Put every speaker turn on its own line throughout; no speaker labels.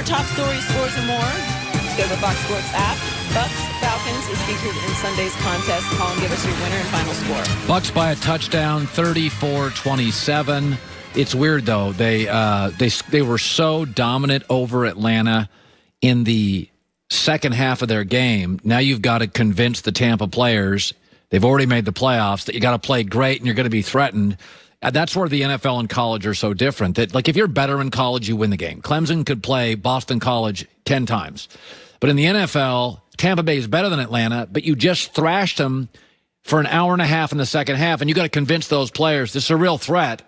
for top stories, scores, and more, go to the Fox Sports app. Bucks Falcons is featured in Sunday's contest. Colin, give us your winner and final score.
Bucks by a touchdown, 34-27. It's weird, though. They were so dominant over Atlanta in the second half of their game. Now you've got to convince the Tampa players, they've already made the playoffs, that you got to play great and you're going to be threatened. That's where the NFL and college are so different. That, like, if you're better in college, you win the game. Clemson could play Boston College 10 times. But in the NFL, Tampa Bay is better than Atlanta, but you just thrashed them for an hour and a half in the second half, and you got to convince those players this is a real threat,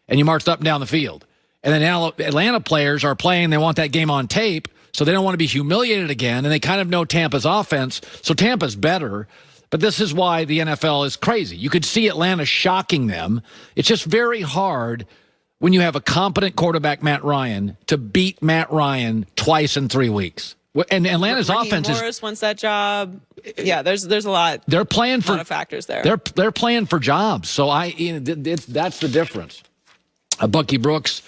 and you marched up and down the field. And then now Atlanta players are playing, they want that game on tape, so they don't want to be humiliated again, and they kind of know Tampa's offense, so Tampa's better. But this is why the NFL is crazy. You could see Atlanta shocking them. It's just very hard when you have a competent quarterback, Matt Ryan, to beat Matt Ryan twice in 3 weeks. And Atlanta's offense
Morris wants that job. Yeah, there's a lot.
They're playing for
a lot of factors there.
They're playing for jobs. So that's the difference. Bucky Brooks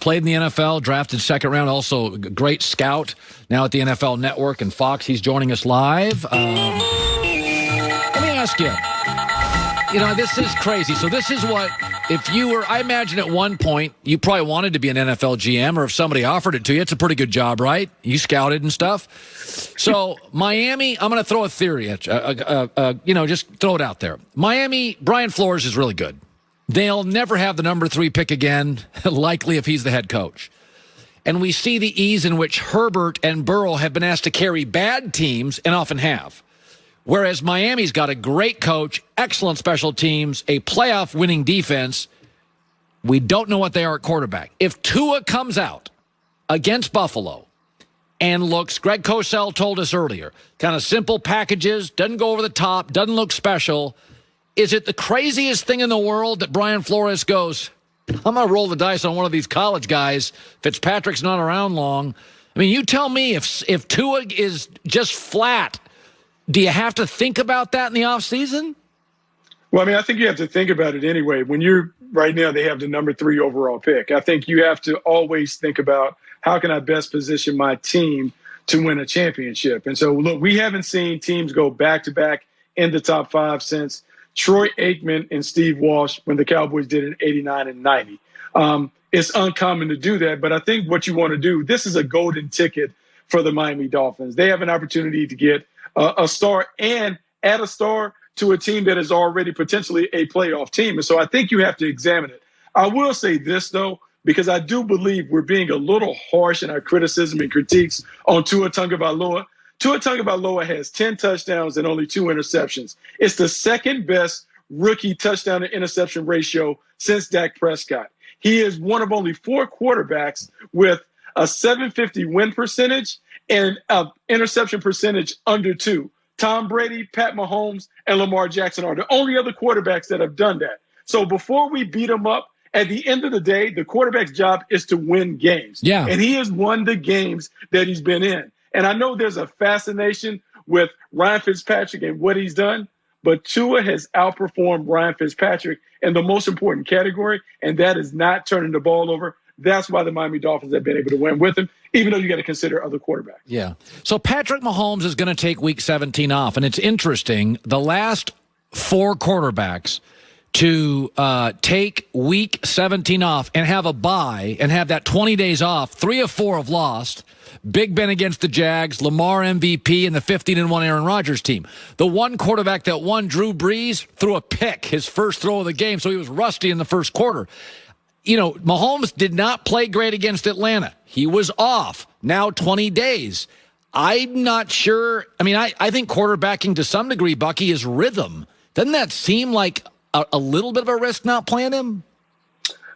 played in the NFL, drafted second round, also a great scout. Now at the NFL Network and Fox, he's joining us live. Let me ask you. This is crazy. So this is what, if you were, I imagine at one point, you probably wanted to be an NFL GM, or if somebody offered it to you, it's a pretty good job, right? You scouted and stuff. So Miami, I'm going to throw a theory at you. Just throw it out there. Miami, Brian Flores is really good. They'll never have the number 3 pick again, likely if he's the head coach. And we see the ease in which Herbert and Burrow have been asked to carry bad teams, and often have. Whereas Miami's got a great coach, excellent special teams, a playoff-winning defense. We don't know what they are at quarterback. If Tua comes out against Buffalo and looks, Greg Cosell told us earlier, kind of simple packages, doesn't go over the top, doesn't look special, is it the craziest thing in the world that Brian Flores goes, I'm going to roll the dice on one of these college guys, Fitzpatrick's not around long? I mean, you tell me, if Tua is just flat, do you have to think about that in the offseason?
Well, I mean, I think you have to think about it anyway. When you're right now, they have the number 3 overall pick. I think you have to always think about, how can I best position my team to win a championship? And so, look, we haven't seen teams go back-to-back in the top 5 since Troy Aikman and Steve Walsh when the Cowboys did it in 89 and 90. It's uncommon to do that, but I think what you want to do, this is a golden ticket for the Miami Dolphins. They have an opportunity to get a star and add a star to a team that is already potentially a playoff team. And so I think you have to examine it. I will say this, though, because I do believe we're being a little harsh in our criticism and critiques on Tua Tagovailoa. Tua Tagovailoa has 10 touchdowns and only 2 interceptions. It's the second best rookie touchdown to interception ratio since Dak Prescott. He is one of only 4 quarterbacks with a 750 win percentage and an interception percentage under 2. Tom Brady, Pat Mahomes, and Lamar Jackson are the only other quarterbacks that have done that. So before we beat them up, at the end of the day, the quarterback's job is to win games.
Yeah.
And he has won the games that he's been in. And I know there's a fascination with Ryan Fitzpatrick and what he's done, but Tua has outperformed Ryan Fitzpatrick in the most important category, and that is not turning the ball over. That's why the Miami Dolphins have been able to win with him, even though you got to consider other quarterbacks.
Yeah. So Patrick Mahomes is going to take Week 17 off, and it's interesting. The last 4 quarterbacks to take Week 17 off and have a bye and have that 20 days off, 3 of 4 have lost. Big Ben against the Jags, Lamar MVP, and the 15-1 Aaron Rodgers team. The one quarterback that won, Drew Brees, threw a pick, his first throw of the game, so he was rusty in the first quarter. Mahomes did not play great against Atlanta. He was off. Now 20 days. I'm not sure. I mean, I think quarterbacking to some degree, Bucky, is rhythm. Doesn't that seem like a little bit of a risk not playing him?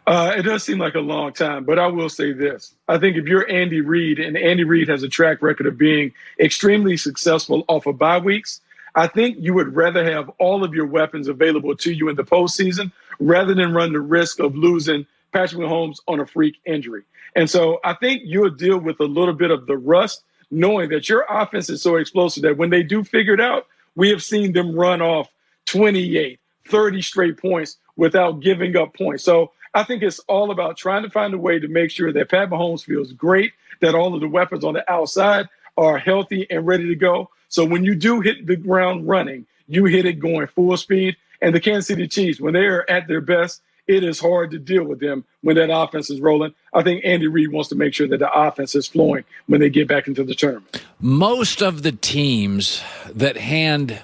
It does seem like a long time, but I will say this. I think if you're Andy Reid, and Andy Reid has a track record of being extremely successful off of bye weeks, I think you would rather have all of your weapons available to you in the postseason rather than run the risk of losing Patrick Mahomes on a freak injury. And so I think you'll deal with a little bit of the rust, knowing that your offense is so explosive that when they do figure it out, we have seen them run off 28, 30 straight points without giving up points. So I think it's all about trying to find a way to make sure that Pat Mahomes feels great, that all of the weapons on the outside are healthy and ready to go. So when you do hit the ground running, you hit it going full speed. And the Kansas City Chiefs, when they are at their best, it is hard to deal with them when that offense is rolling. I think Andy Reid wants to make sure that the offense is flowing when they get back into the tournament.
Most of the teams that hand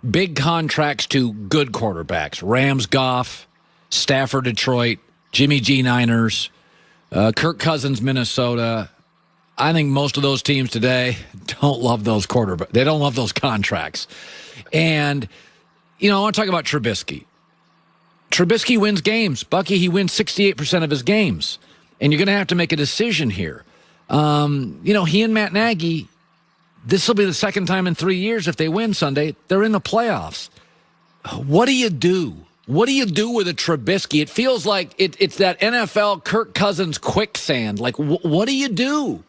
big contracts to good quarterbacks, Rams, Goff, Stafford, Detroit, Jimmy G, Niners, Kirk Cousins, Minnesota. I think most of those teams today don't love those quarterbacks. They don't love those contracts. And, I want to talk about Trubisky. Trubisky wins games. Bucky, he wins 68% of his games. And you're going to have to make a decision here. He and Matt Nagy, this will be the second time in 3 years if they win Sunday, they're in the playoffs. What do you do? What do you do with a Trubisky? It feels like it's that NFL Kirk Cousins quicksand. Like, what do you do?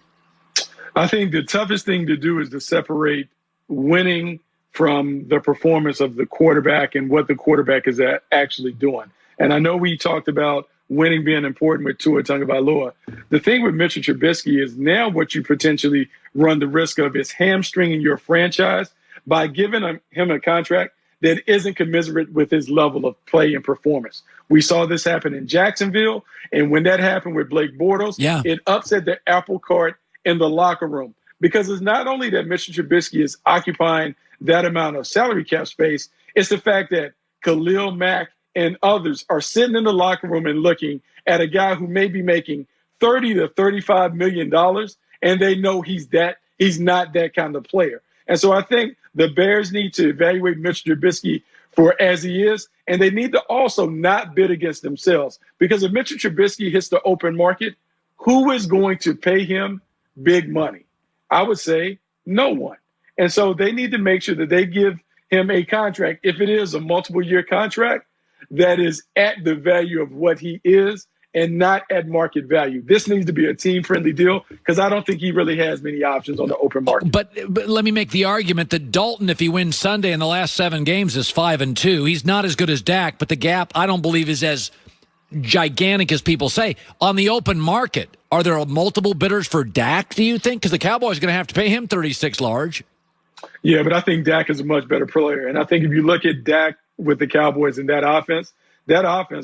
I think the toughest thing to do is to separate winning from the performance of the quarterback and what the quarterback is actually doing. And I know we talked about winning being important with Tua Tagovailoa. The thing with Mitchell Trubisky is now what you potentially run the risk of is hamstringing your franchise by giving him a contract that isn't commensurate with his level of play and performance. We saw this happen in Jacksonville, and when that happened with Blake Bortles, it upset the apple cart in the locker room. Because it's not only that Mitchell Trubisky is occupying that amount of salary cap space, it's the fact that Khalil Mack and others are sitting in the locker room and looking at a guy who may be making $30 to $35 million, and they know he's not that kind of player. And so I think the Bears need to evaluate Mitchell Trubisky for as he is, and they need to also not bid against themselves. Because if Mitchell Trubisky hits the open market, who is going to pay him big money? I would say no one. And so they need to make sure that they give him a contract, if it is a multiple-year contract, that is at the value of what he is and not at market value. This needs to be a team-friendly deal because I don't think he really has many options on the open market.
But let me make the argument that Dalton, if he wins Sunday in the last 7 games, is 5-2. He's not as good as Dak, but the gap, I don't believe, is as gigantic as people say. On the open market, are there multiple bidders for Dak, do you think? Because the Cowboys are going to have to pay him $36 large.
Yeah, but I think Dak is a much better player. And I think if you look at Dak with the Cowboys and that offense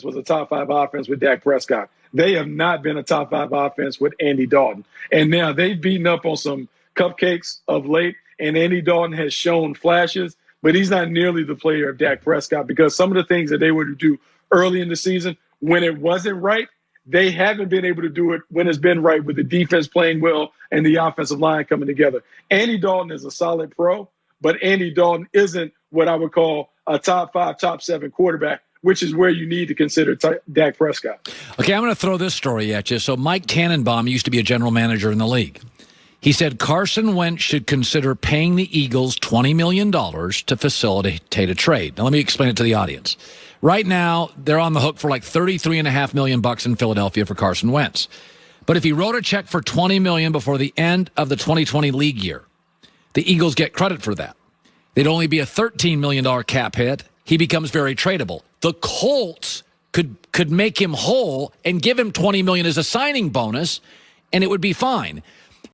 was a top 5 offense with Dak Prescott. They have not been a top 5 offense with Andy Dalton. And now they've beaten up on some cupcakes of late, and Andy Dalton has shown flashes, but he's not nearly the player of Dak Prescott because some of the things that they were to do early in the season, when it wasn't right, they haven't been able to do it when it's been right with the defense playing well and the offensive line coming together. Andy Dalton is a solid pro, but Andy Dalton isn't what I would call a top 5, top 7 quarterback, which is where you need to consider Dak Prescott.
Okay, I'm going to throw this story at you. So Mike Tannenbaum used to be a general manager in the league. He said Carson Wentz should consider paying the Eagles $20 million to facilitate a trade. Now, let me explain it to the audience. Right now, they're on the hook for like $33.5 million in Philadelphia for Carson Wentz. But if he wrote a check for $20 million before the end of the 2020 league year, the Eagles get credit for that. They'd only be a $13 million cap hit. He becomes very tradable. The Colts could make him whole and give him $20 million as a signing bonus, and it would be fine.